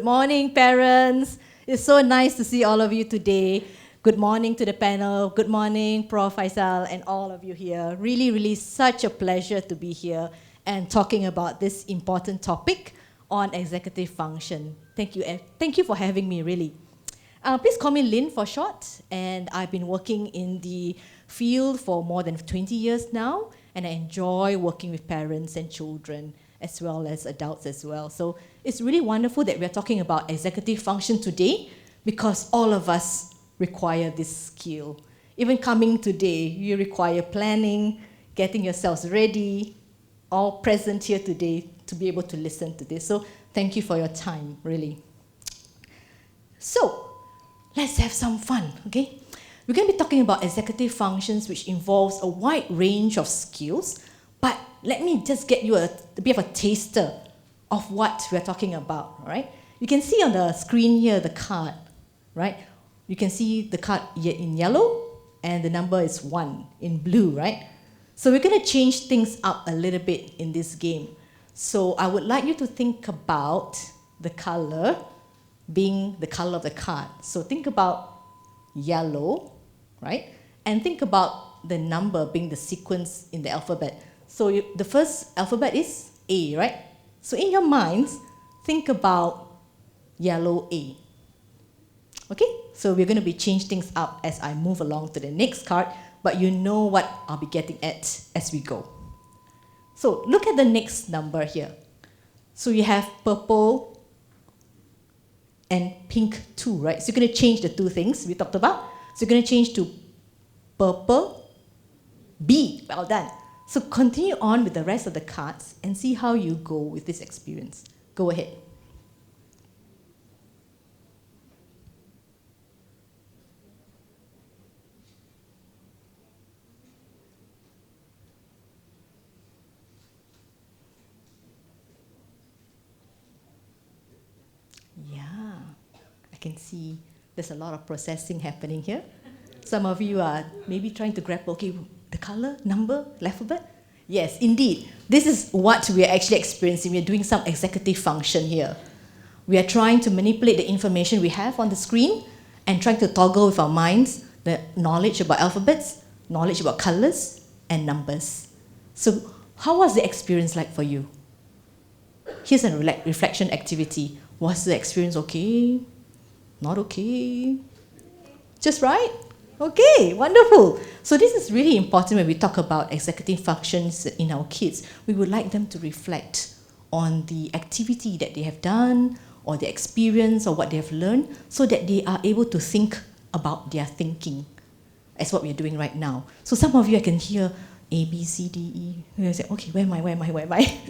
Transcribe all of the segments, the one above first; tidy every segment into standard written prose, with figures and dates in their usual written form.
Good morning, parents. It's so nice to see all of you today. Good morning to the panel. Good morning, Prof. Faisal, and all of you here. Really, really such a pleasure to be here and talking about this important topic on executive function. Thank you, and thank you for having me, really. Please call me Lynn for short, and I've been working in the field for more than 20 years now, and I enjoy working with parents and children as well as adults as well. So it's really wonderful that we're talking about executive function today because all of us require this skill. Even coming today, you require planning, getting yourselves ready, all present here today to be able to listen to this. So thank you for your time, really. So let's have some fun, okay? We're going to be talking about executive functions, which involves a wide range of skills, but let me just get you a bit of a taster of what we're talking about, all right? You can see on the screen here the card, right? You can see the card in yellow, and the number is 1 in blue, right? So we're going to change things up a little bit in this game. So I would like you to think about the color being the color of the card. So think about yellow, right? And think about the number being the sequence in the alphabet. So the first alphabet is A, right? So in your minds, think about yellow A. Okay? So we're going to be change things up as I move along to the next card, but you know what I'll be getting at as we go. So look at the next number here. So you have purple and pink 2, right? So you're going to change the two things we talked about. So you're going to change to purple B. Well done. So continue on with the rest of the cards and see how you go with this experience. Go ahead. Yeah, I can see there's a lot of processing happening here. Some of you are maybe trying to grapple, okay, the color, number, alphabet? Yes, indeed. This is what we are actually experiencing. We're doing some executive function here. We are trying to manipulate the information we have on the screen and trying to toggle with our minds the knowledge about alphabets, knowledge about colors, and numbers. So how was the experience like for you? Here's a reflection activity. Was the experience okay? Not okay? Just right? Okay, wonderful. So this is really important when we talk about executive functions in our kids. We would like them to reflect on the activity that they have done or the experience or what they have learned so that they are able to think about their thinking. That's what we're doing right now. So some of you, I can hear A, B, C, D, E. You say, okay, where am I?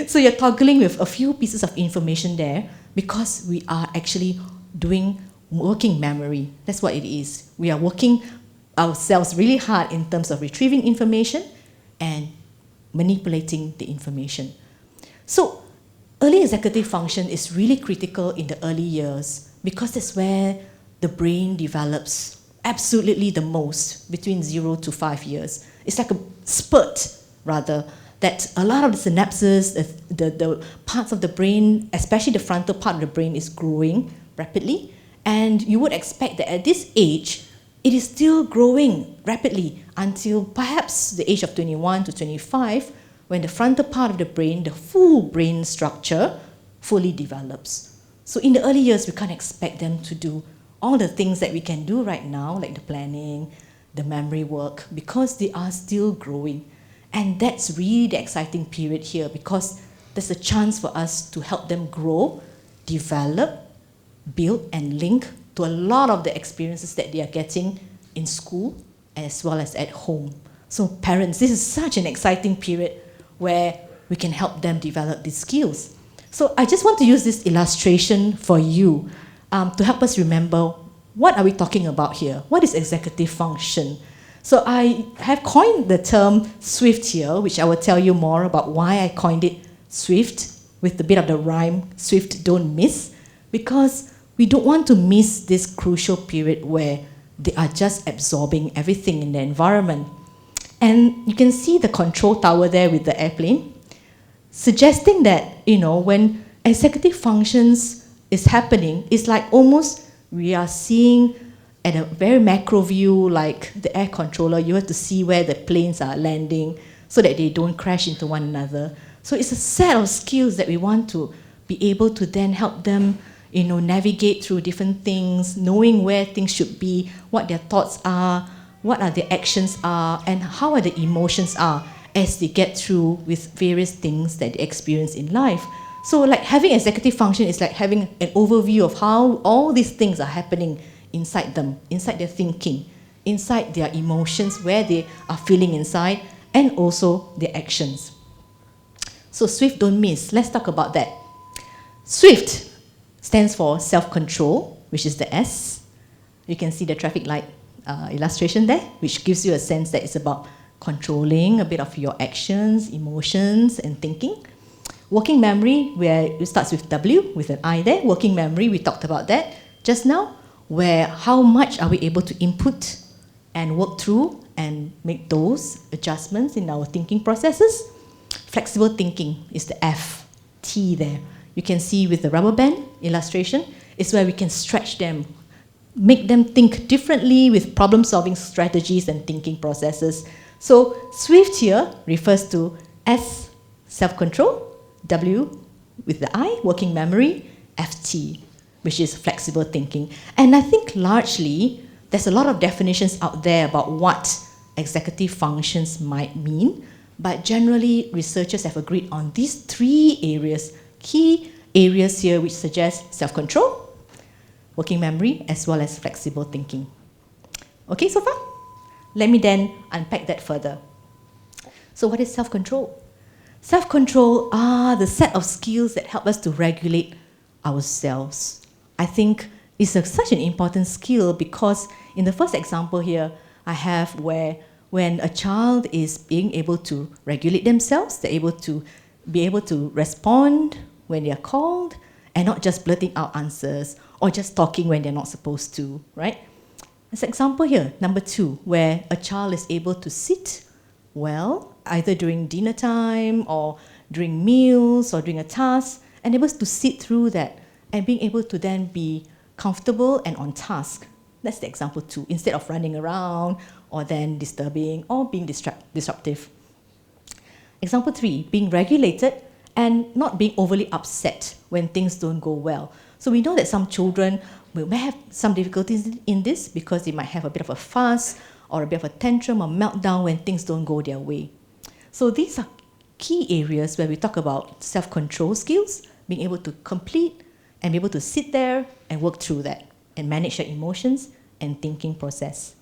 So you're toggling with a few pieces of information there because we are actually doing working memory. That's what it is. We are working ourselves really hard in terms of retrieving information and manipulating the information. So early executive function is really critical in the early years because that's where the brain develops absolutely the most, between 0 to 5 years. It's like a spurt, rather, that a lot of the synapses, the parts of the brain, especially the frontal part of the brain, is growing rapidly. And you would expect that at this age, it is still growing rapidly until perhaps the age of 21 to 25, when the frontal part of the brain, the full brain structure, fully develops. So in the early years, we can't expect them to do all the things that we can do right now, like the planning, the memory work, because they are still growing. And that's really the exciting period here, because there's a chance for us to help them grow, develop, build and link to a lot of the experiences that they are getting in school as well as at home. So parents, this is such an exciting period where we can help them develop these skills. So I just want to use this illustration for you to help us remember what are we talking about here? What is executive function? So I have coined the term SWIFT here, which I will tell you more about why I coined it SWIFT with a bit of the rhyme, Swift, don't miss, because we don't want to miss this crucial period where they are just absorbing everything in the environment. And you can see the control tower there with the airplane, suggesting that, when executive functions is happening, it's like almost we are seeing at a very macro view, like the air controller, you have to see where the planes are landing so that they don't crash into one another. So it's a set of skills that we want to be able to then help them, navigate through different things, knowing where things should be, what their thoughts are, what are their actions are, and how are the emotions are as they get through with various things that they experience in life. So like having executive function is like having an overview of how all these things are happening inside them, inside their thinking, inside their emotions, where they are feeling inside, and also their actions. So SWIFT, don't miss. Let's talk about that. SWIFT stands for self-control, which is the S. You can see the traffic light illustration there, which gives you a sense that it's about controlling a bit of your actions, emotions, and thinking. Working memory, where it starts with W, with an I there. Working memory, we talked about that just now, where how much are we able to input and work through and make those adjustments in our thinking processes. Flexible thinking is the F, T there. You can see with the rubber band illustration, it's where we can stretch them, make them think differently with problem-solving strategies and thinking processes. So SWIFT here refers to S, self-control, W with the I, working memory, FT, which is flexible thinking. And I think largely, there's a lot of definitions out there about what executive functions might mean, but generally, researchers have agreed on these three areas, key areas here, which suggest self-control, working memory, as well as flexible thinking. Okay, so far? Let me then unpack that further. So what is self-control? Self-control are the set of skills that help us to regulate ourselves. I think it's such an important skill because in the first example here, I have where when a child is being able to regulate themselves, they're able to be able to respond when they're called and not just blurting out answers or just talking when they're not supposed to, right? As an example here, number 2, where a child is able to sit well, either during dinner time or during meals or during a task, and able to sit through that and being able to then be comfortable and on task. That's the example 2, instead of running around or then disturbing or being disruptive. Example 3, being regulated and not being overly upset when things don't go well. So we know that some children may have some difficulties in this because they might have a bit of a fuss or a bit of a tantrum or meltdown when things don't go their way. So these are key areas where we talk about self-control skills, being able to complete and be able to sit there and work through that and manage your emotions and thinking process.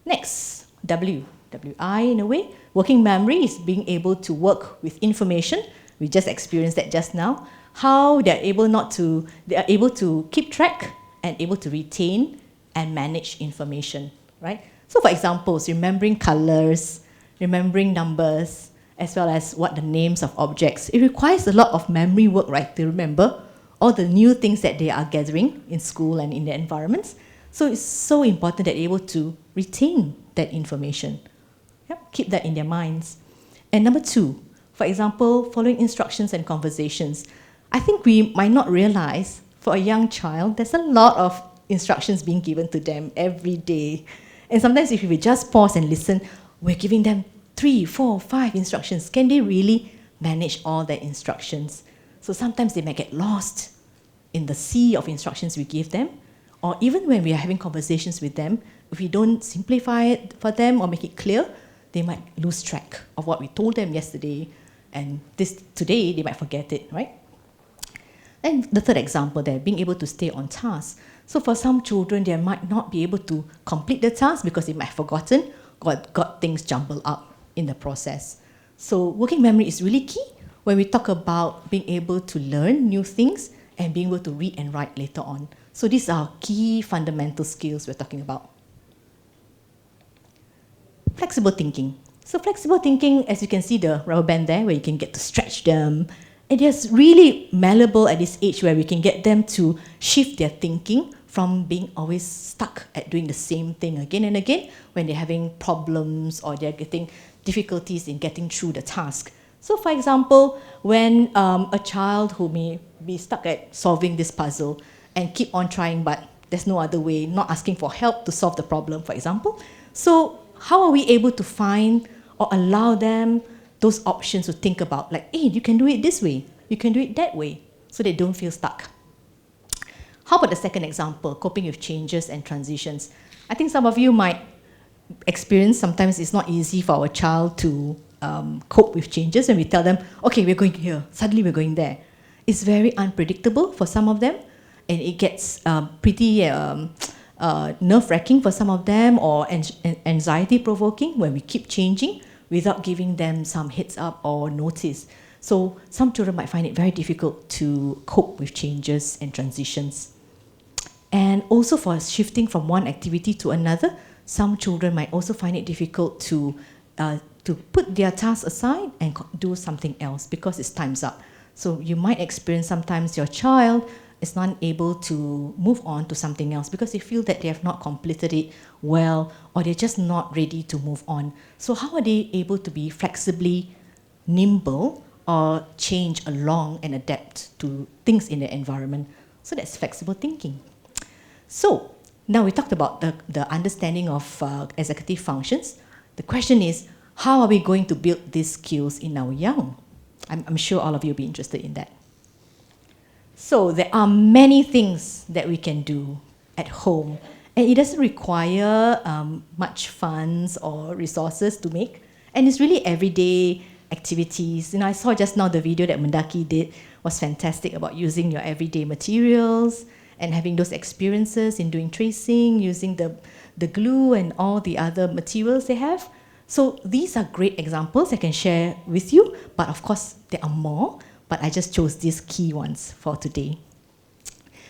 Next, WI in a way. Working memory is being able to work with information. We just experienced that just now. How they are able to keep track and able to retain and manage information, right? So for examples, remembering colors, remembering numbers, as well as what the names of objects. It requires a lot of memory work, right, to remember all the new things that they are gathering in school and in their environments. So it's so important that they're able to retain that information. Yep, keep that in their minds. And number 2, for example, following instructions and conversations. I think we might not realize for a young child, there's a lot of instructions being given to them every day. And sometimes if we just pause and listen, we're giving them 3, 4, 5 instructions. Can they really manage all their instructions? So sometimes they might get lost in the sea of instructions we give them, or even when we are having conversations with them, if we don't simplify it for them or make it clear, they might lose track of what we told them yesterday, and today they might forget it, right? And the third example there, being able to stay on task. So for some children, they might not be able to complete the task because they might have forgotten or got things jumbled up in the process. So working memory is really key when we talk about being able to learn new things and being able to read and write later on. So these are key fundamental skills we're talking about. Flexible thinking. So flexible thinking, as you can see the rubber band there, where you can get to stretch them. It is really malleable at this age where we can get them to shift their thinking from being always stuck at doing the same thing again and again when they're having problems or they're getting difficulties in getting through the task. So for example, when a child who may be stuck at solving this puzzle and keep on trying, but there's no other way, not asking for help to solve the problem, for example. So how are we able to find or allow them those options to think about, like, hey, you can do it this way, you can do it that way, so they don't feel stuck. How about the second example, coping with changes and transitions? I think some of you might experience sometimes it's not easy for our child to cope with changes, and we tell them, okay, we're going here, suddenly we're going there. It's very unpredictable for some of them, and it gets pretty nerve-wracking for some of them, or anxiety-provoking when we keep changing without giving them some heads up or notice. So some children might find it very difficult to cope with changes and transitions. And also for shifting from one activity to another, some children might also find it difficult to put their tasks aside and do something else because it's time's up. So you might experience sometimes your child is not able to move on to something else because they feel that they have not completed it well, or they're just not ready to move on. So how are they able to be flexibly nimble or change along and adapt to things in their environment? So that's flexible thinking. So now we talked about the understanding of executive functions. The question is, how are we going to build these skills in our young? I'm sure all of you will be interested in that. So there are many things that we can do at home, and it doesn't require much funds or resources to make, and it's really everyday activities. You know, I saw just now the video that MENDAKI did was fantastic about using your everyday materials and having those experiences in doing tracing, using the glue and all the other materials they have. So these are great examples I can share with you, but of course there are more, but I just chose these key ones for today.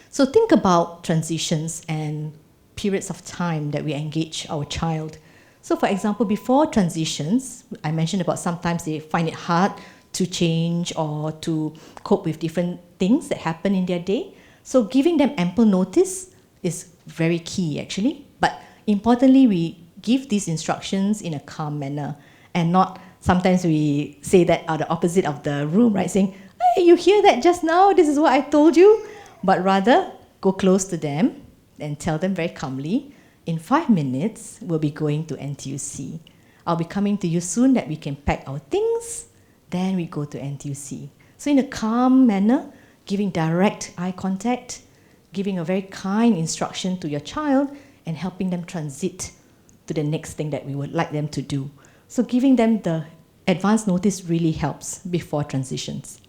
So think about transitions and periods of time that we engage our child. So for example, before transitions, I mentioned about sometimes they find it hard to change or to cope with different things that happen in their day. So giving them ample notice is very key actually, but importantly we give these instructions in a calm manner and not sometimes we say that at the opposite of the room, right? Saying, hey, you hear that just now? This is what I told you. But rather, go close to them and tell them very calmly, in 5 minutes, we'll be going to NTUC. I'll be coming to you soon that we can pack our things, then we go to NTUC. So in a calm manner, giving direct eye contact, giving a very kind instruction to your child and helping them transit to the next thing that we would like them to do. So giving them the advance notice really helps before transitions.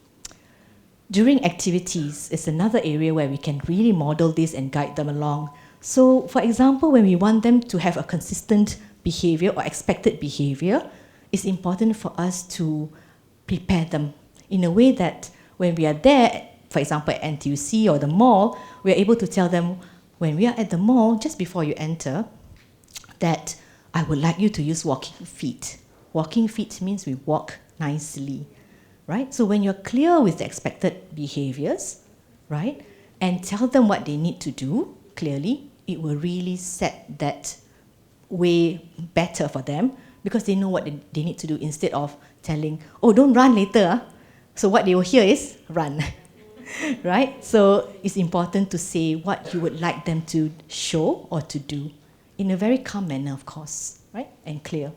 During activities is another area where we can really model this and guide them along. So for example, when we want them to have a consistent behavior or expected behavior, it's important for us to prepare them in a way that when we are there, for example at NTUC or the mall, we are able to tell them when we are at the mall, just before you enter, that I would like you to use walking feet. Walking feet means we walk nicely, right? So when you're clear with the expected behaviors, right, and tell them what they need to do clearly, it will really set that way better for them because they know what they need to do instead of telling, oh, don't run later. So what they will hear is run, right? So it's important to say what you would like them to show or to do in a very calm manner, of course, right, and clear.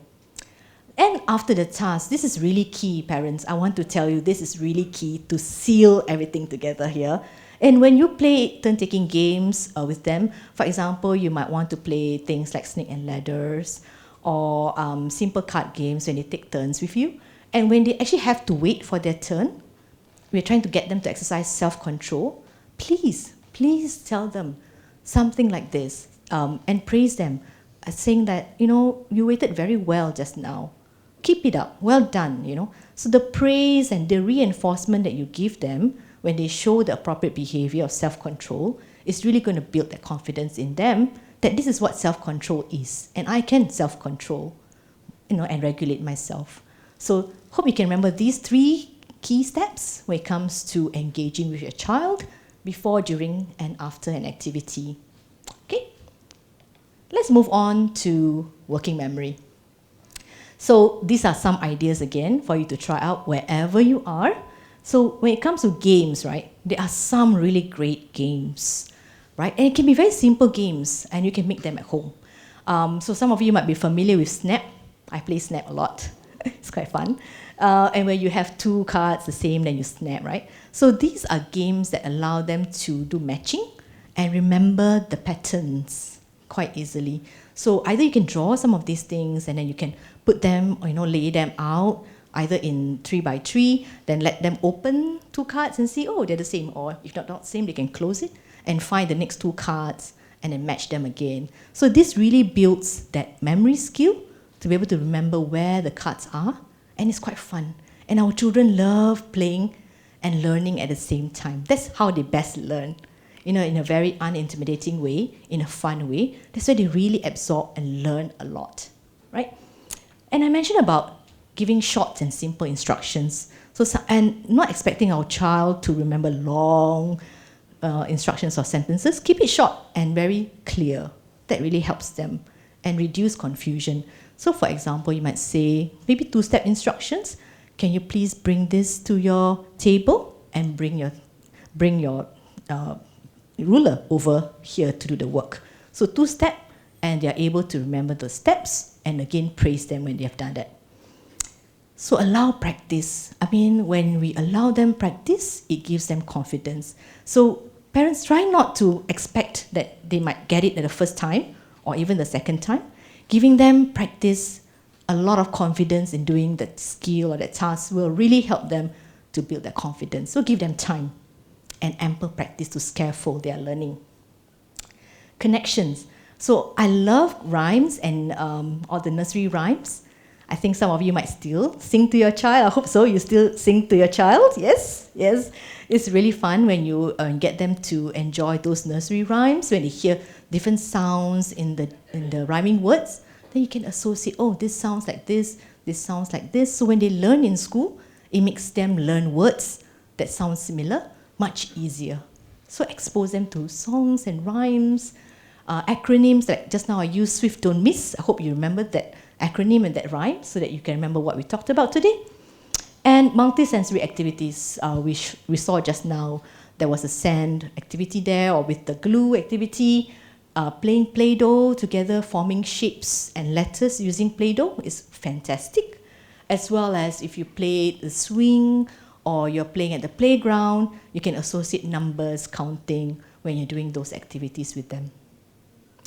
And after the task, this is really key, parents. I want to tell you this is really key to seal everything together here. And when you play turn-taking games with them, for example, you might want to play things like snake and ladders or simple card games when they take turns with you. And when they actually have to wait for their turn, we're trying to get them to exercise self-control. Please tell them something like this and praise them, saying that, you know, you waited very well just now. Keep it up, well done, you know. So the praise and the reinforcement that you give them when they show the appropriate behavior of self-control is really going to build that confidence in them that this is what self-control is, and I can self-control, you know, and regulate myself. So hope you can remember these 3 key steps when it comes to engaging with your child before, during, and after an activity. Okay, let's move on to working memory. So these are some ideas again for you to try out wherever you are. So when it comes to games, right, there are some really great games, right? And it can be very simple games, and you can make them at home. So some of you might be familiar with Snap. I play Snap a lot. It's quite fun. And where you have two cards, the same, then you snap, right? So these are games that allow them to do matching and remember the patterns quite easily. So either you can draw some of these things and then you can put them, or, lay them out, either in 3 by 3, then let them open two cards and see, oh, they're the same. Or if not the same, they can close it and find the next two cards and then match them again. So this really builds that memory skill to be able to remember where the cards are, and it's quite fun. And our children love playing and learning at the same time. That's how they best learn, in a very unintimidating way, in a fun way. That's why they really absorb and learn a lot, right? And I mentioned about giving short and simple instructions. And not expecting our child to remember long instructions or sentences. Keep it short and very clear. That really helps them and reduce confusion. So for example, you might say, maybe 2-step instructions. Can you please bring this to your table and bring your ruler over here to do the work. So 2-step, and they're able to remember the steps and again praise them when they have done that. So allow practice. When we allow them practice, it gives them confidence. So parents, try not to expect that they might get it at the first time or even the second time. Giving them practice, a lot of confidence in doing that skill or that task will really help them to build that confidence. So give them time and ample practice to scaffold their learning. Connections. So I love rhymes and all the nursery rhymes. I think some of you might still sing to your child. I hope so. You still sing to your child? Yes. It's really fun when you get them to enjoy those nursery rhymes, when they hear different sounds in the rhyming words. Then you can associate, oh, this sounds like this sounds like this. So when they learn in school, it makes them learn words that sound similar much easier. So expose them to songs and rhymes, acronyms. Like just now I used Swift Don't Miss. I hope you remember that acronym and that rhyme so that you can remember what we talked about today. And multisensory activities, which we saw just now. There was a sand activity there, or with the glue activity, playing Play-Doh together, forming shapes and letters using Play-Doh is fantastic. As well as if you play the swing or you're playing at the playground, you can associate numbers, counting when you're doing those activities with them.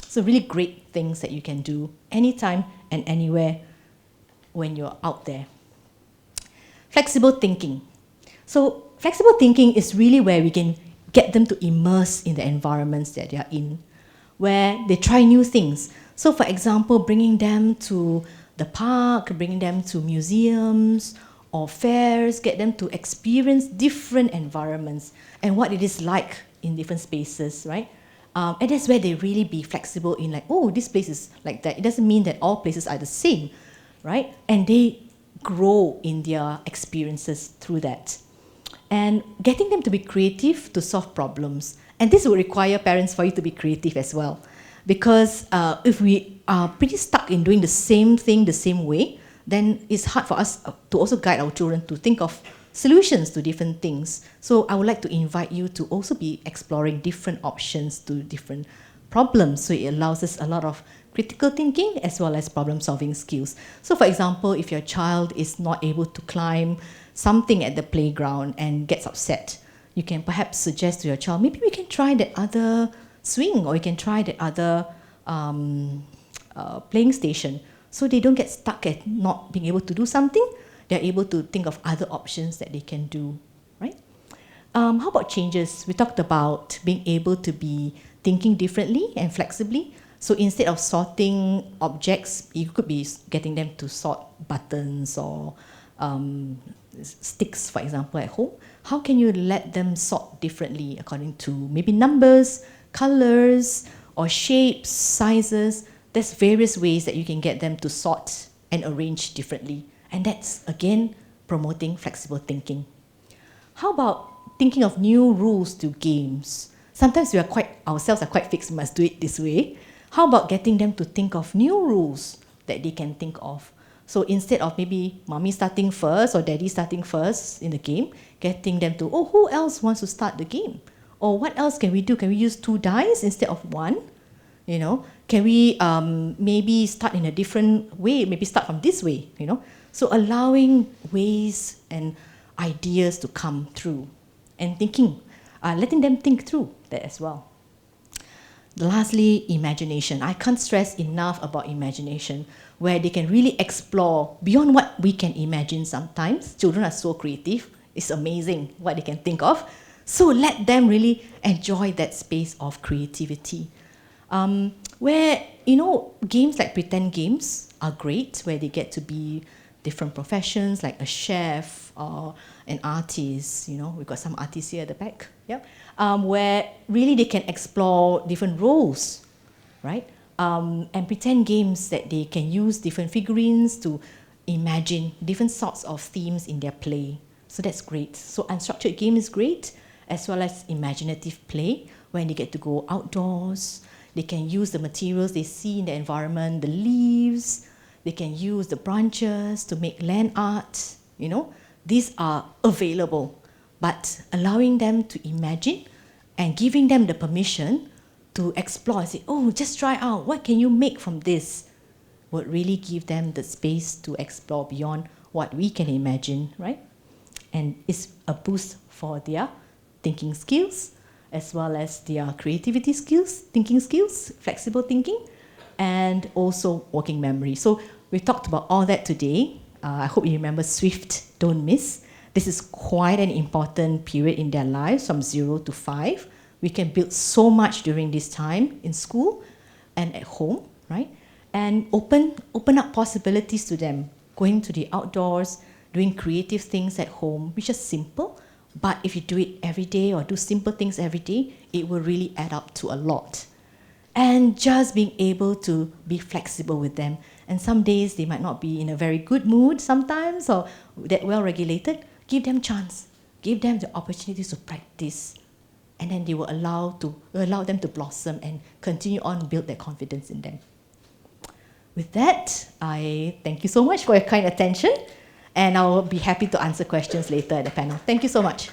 So really great things that you can do anytime and anywhere when you're out there. Flexible thinking. So flexible thinking is really where we can get them to immerse in the environments that they are in, where they try new things. So for example, bringing them to the park, bringing them to museums or fairs, get them to experience different environments and what it is like in different spaces, right? And that's where they really be flexible in like, oh, this place is like that. It doesn't mean that all places are the same, right? And they grow in their experiences through that. And getting them to be creative to solve problems. And this will require parents for you to be creative as well. Because if we are pretty stuck in doing the same thing the same way, then it's hard for us to also guide our children to think of solutions to different things. So I would like to invite you to also be exploring different options to different problems. So it allows us a lot of critical thinking as well as problem-solving skills. So for example, if your child is not able to climb something at the playground and gets upset, you can perhaps suggest to your child, maybe we can try that other swing, or you can try that other playing station. So they don't get stuck at not being able to do something. They're able to think of other options that they can do, right? How about changes? We talked about being able to be thinking differently and flexibly. So instead of sorting objects, you could be getting them to sort buttons or sticks, for example, at home. How can you let them sort differently according to maybe numbers, colors, or shapes, sizes? There's various ways that you can get them to sort and arrange differently. And that's, again, promoting flexible thinking. How about thinking of new rules to games? Sometimes ourselves are quite fixed, we must do it this way. How about getting them to think of new rules that they can think of? So instead of maybe mommy starting first or daddy starting first in the game, getting them to, oh, who else wants to start the game? Or what else can we do? Can we use 2 dice instead of 1? You know, can we maybe start in a different way? Maybe start from this way, you know? So allowing ways and ideas to come through and thinking, letting them think through that as well. Lastly, imagination. I can't stress enough about imagination, where they can really explore beyond what we can imagine sometimes. Children are so creative. It's amazing what they can think of. So let them really enjoy that space of creativity. Where, you know, games like pretend games are great, where they get to be different professions, like a chef or an artist. You know, we've got some artists here at the back. Yep. Where really they can explore different roles, right? And pretend games that they can use different figurines to imagine different sorts of themes in their play. So that's great. So unstructured game is great, as well as imaginative play, when they get to go outdoors. They can use the materials they see in the environment, the leaves. They can use the branches to make land art. You know, these are available. But allowing them to imagine and giving them the permission to explore and say, oh, just try out. What can you make from this? Would really give them the space to explore beyond what we can imagine, right? And it's a boost for their thinking skills, as well as their creativity skills, thinking skills, flexible thinking, and also working memory. So we talked about all that today. I hope you remember SWIFT, don't miss. This is quite an important period in their lives, from 0 to 5. We can build so much during this time in school and at home, right? And open up possibilities to them, going to the outdoors, doing creative things at home, which is simple. But if you do it every day or do simple things every day, it will really add up to a lot. And just being able to be flexible with them. And some days they might not be in a very good mood sometimes, or that well regulated. Give them chance. Give them the opportunities to practice. And then they will allow them to blossom and continue on build their confidence in them. With that, I thank you so much for your kind attention. And I will be happy to answer questions later at the panel. Thank you so much.